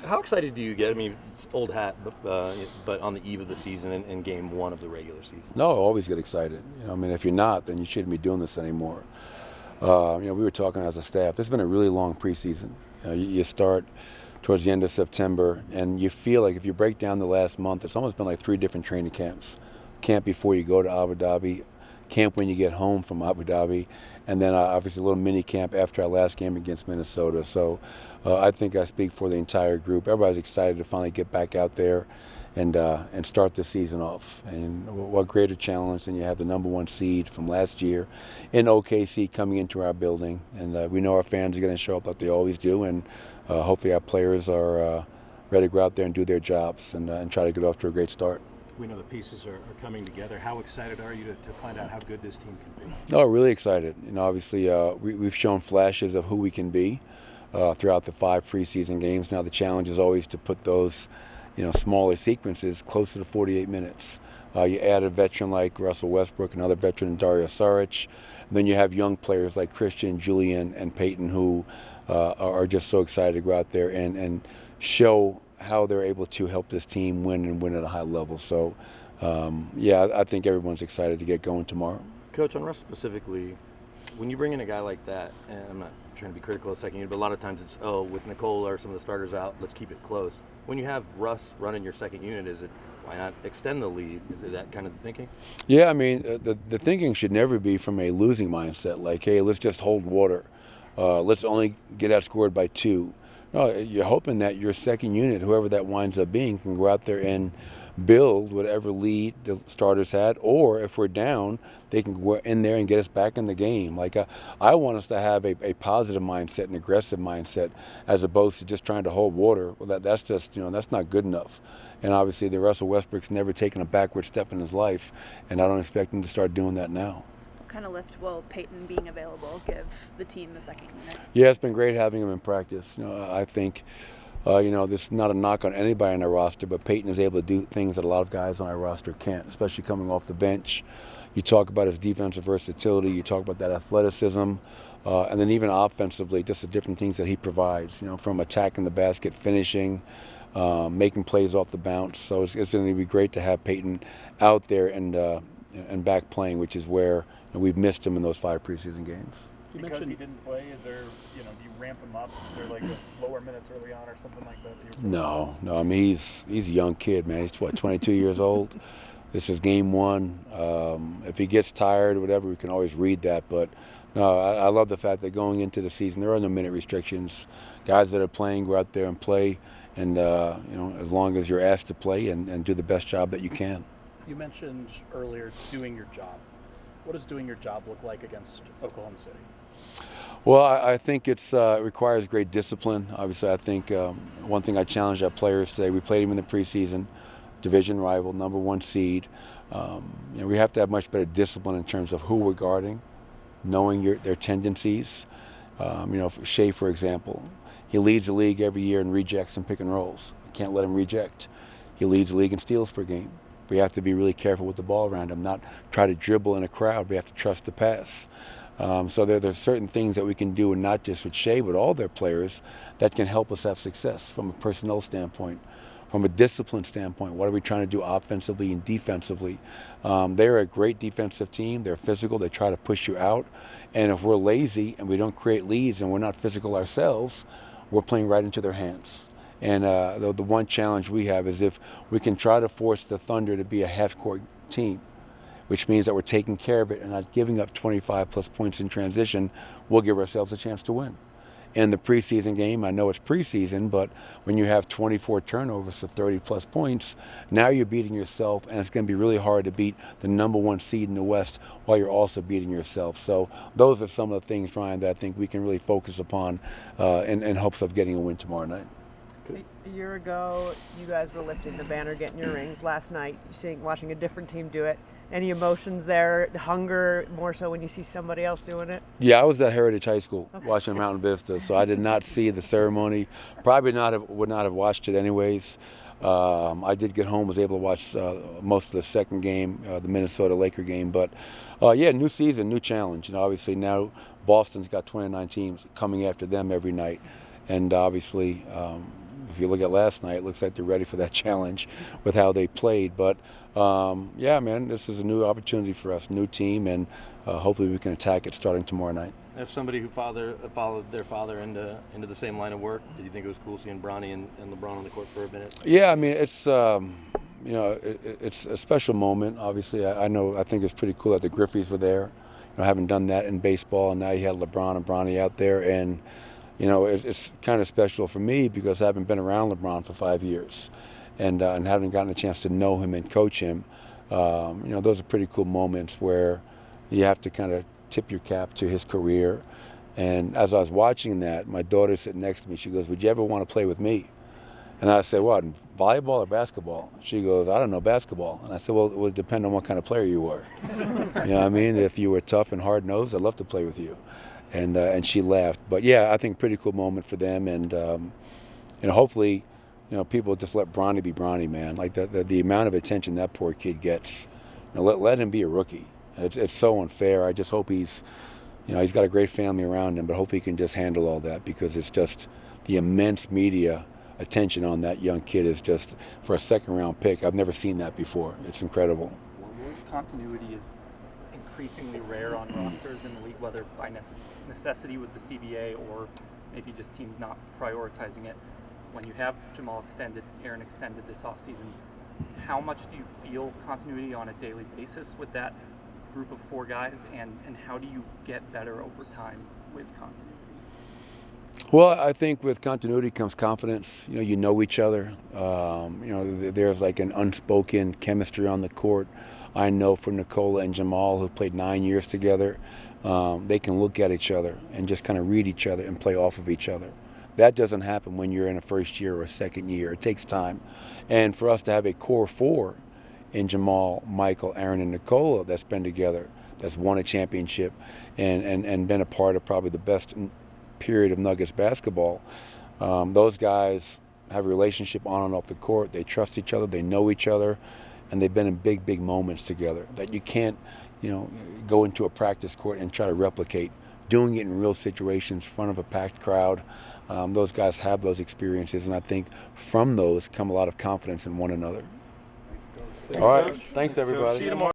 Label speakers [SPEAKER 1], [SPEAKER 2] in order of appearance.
[SPEAKER 1] How excited do you get? I mean, it's old hat, but on the eve of the season in game one of the regular season.
[SPEAKER 2] No, I always get excited. I mean, if you're not, then you shouldn't be doing this anymore. We were talking as a staff. This has been a really long preseason. You start towards the end of September, and you feel like if you break down the last month, it's almost been like 3 different training camps. Camp before you go to Abu Dhabi, camp when you get home from Abu Dhabi, and then obviously a little mini camp after our last game against Minnesota. So I think I speak for the entire group. Everybody's excited to finally get back out there and start the season off. And what greater challenge than you have the #1 seed from last year in OKC coming into our building. And we know our fans are going to show up like they always do, and hopefully our players are ready to go out there and do their jobs and try to get off to a great start.
[SPEAKER 3] We know the pieces are coming together. How excited are you to find out how good this team can be?
[SPEAKER 2] Oh, really excited. Obviously we've shown flashes of who we can be throughout the 5 preseason games. Now the challenge is always to put those smaller sequences closer to 48 minutes. You add a veteran like Russell Westbrook, another veteran in Dario Saric. And then you have young players like Christian, Julian, and Peyton who are just so excited to go out there and show how they're able to help this team win and win at a high level. So, I think everyone's excited to get going tomorrow.
[SPEAKER 1] Coach, on Russ specifically, when you bring in a guy like that, and I'm not trying to be critical of second unit, but a lot of times it's, with Nicole or some of the starters out, let's keep it close. When you have Russ running your second unit, why not extend the lead? Is it that kind of the thinking?
[SPEAKER 2] Yeah, I mean, the thinking should never be from a losing mindset, like, hey, let's just hold water. Let's only get outscored by 2. No, you're hoping that your second unit, whoever that winds up being, can go out there and build whatever lead the starters had, or if we're down, they can go in there and get us back in the game. Like I want us to have a positive mindset, an aggressive mindset, as opposed to just trying to hold water. Well, that's just that's not good enough. And obviously, the Russell Westbrook's never taken a backward step in his life, and I don't expect him to start doing that now.
[SPEAKER 4] What kind of lift will Peyton being available give the team the second unit?
[SPEAKER 2] Yeah, it's been great having him in practice. I think. This is not a knock on anybody on our roster, but Peyton is able to do things that a lot of guys on our roster can't, especially coming off the bench. You talk about his defensive versatility, you talk about that athleticism, and then even offensively, just the different things that he provides, from attacking the basket, finishing, making plays off the bounce. So it's going to be great to have Peyton out there and back playing, which is where we've missed him in those 5 preseason games.
[SPEAKER 5] Because he didn't play, is there, do you ramp him up? Is there like lower minutes early on or something like that?
[SPEAKER 2] No. I mean, he's a young kid, man. He's 22 years old. This is game 1. If he gets tired or whatever, we can always read that. But no, I love the fact that going into the season, there are no minute restrictions. Guys that are playing go out there and play, and as long as you're asked to play and do the best job that you can.
[SPEAKER 5] You mentioned earlier doing your job. What does doing your job look like against Oklahoma City?
[SPEAKER 2] Well, I think it requires great discipline. Obviously, I think one thing I challenge our players today, we played him in the preseason, division rival, #1 seed. We have to have much better discipline in terms of who we're guarding, knowing their tendencies. Shea, for example, he leads the league every year in rejects and pick and rolls. You can't let him reject. He leads the league in steals per game. We have to be really careful with the ball around him, not try to dribble in a crowd. We have to trust the pass. So there's certain things that we can do, and not just with Shea, but all their players, that can help us have success from a personnel standpoint, from a discipline standpoint. What are we trying to do offensively and defensively? They're a great defensive team. They're physical. They try to push you out. And if we're lazy and we don't create leads and we're not physical ourselves, we're playing right into their hands. And the one challenge we have is if we can try to force the Thunder to be a half-court team, which means that we're taking care of it and not giving up 25-plus points in transition, we'll give ourselves a chance to win. In the preseason game, I know it's preseason, but when you have 24 turnovers for 30-plus points, now you're beating yourself, and it's going to be really hard to beat the #1 seed in the West while you're also beating yourself. So those are some of the things, Ryan, that I think we can really focus upon in hopes of getting a win tomorrow night.
[SPEAKER 6] A year ago, you guys were lifting the banner, getting your rings. Last night, watching a different team do it. Any emotions there? Hunger more so when you see somebody else doing it?
[SPEAKER 2] Yeah, I was at Heritage High School watching Mountain Vista, so I did not see the ceremony. Probably would not have watched it anyways. I did get home, was able to watch most of the second game, the Minnesota Laker game. But new season, new challenge. Obviously now Boston's got 29 teams coming after them every night, and obviously if you look at last night, it looks like they're ready for that challenge with how they played. But yeah, man, this is a new opportunity for us, new team, and hopefully we can attack it starting tomorrow night.
[SPEAKER 1] As somebody who followed their father into the same line of work, did you think it was cool seeing Bronny and LeBron on the court for a minute?
[SPEAKER 2] Yeah, I mean, it's you know, it's a special moment. Obviously, I think it's pretty cool that the Griffeys were there. You know, I haven't done that in baseball, and now you had LeBron and Bronny out there, and you know, it's kind of special for me because I haven't been around LeBron for 5 years, and haven't gotten a chance to know him and coach him. You know, those are pretty cool moments where you have to kind of tip your cap to his career. And as I was watching that, my daughter sitting next to me, she goes, "Would you ever want to play with me?" And I said, "What, volleyball or basketball?" She goes, "I don't know, basketball." And I said, "Well, it would depend on what kind of player you were." You know what I mean? If you were tough and hard-nosed, I'd love to play with you. And she laughed. But yeah, I think pretty cool moment for them. And you know, hopefully, you know, people just let Bronny be Bronny, man. Like the amount of attention that poor kid gets. You know, let him be a rookie. It's so unfair. I just hope he's got a great family around him, but hope he can just handle all that, because it's just the immense media attention on that young kid is just, for a second-round pick, I've never seen that before. It's incredible.
[SPEAKER 7] Continuity is increasingly rare on rosters in the league, whether by necessity with the CBA or maybe just teams not prioritizing it. When you have Jamal extended, Aaron extended this offseason, how much do you feel continuity on a daily basis with that group of 4 guys, and how do you get better over time with continuity?
[SPEAKER 2] Well, I think with continuity comes confidence. You know each other. There's like an unspoken chemistry on the court. I know for Nikola and Jamal, who played 9 years together, they can look at each other and just kind of read each other and play off of each other. That doesn't happen when you're in a first year or a second year. It takes time. And for us to have a core 4 in Jamal, Michael, Aaron, and Nikola that's been together, that's won a championship, and been a part of probably the best period of Nuggets basketball. Those guys have a relationship on and off the court. They trust each other. They know each other, and they've been in big, big moments together that you can't, go into a practice court and try to replicate. Doing it in real situations in front of a packed crowd, those guys have those experiences, and I think from those come a lot of confidence in one another. All right, thanks everybody.
[SPEAKER 3] See you tomorrow.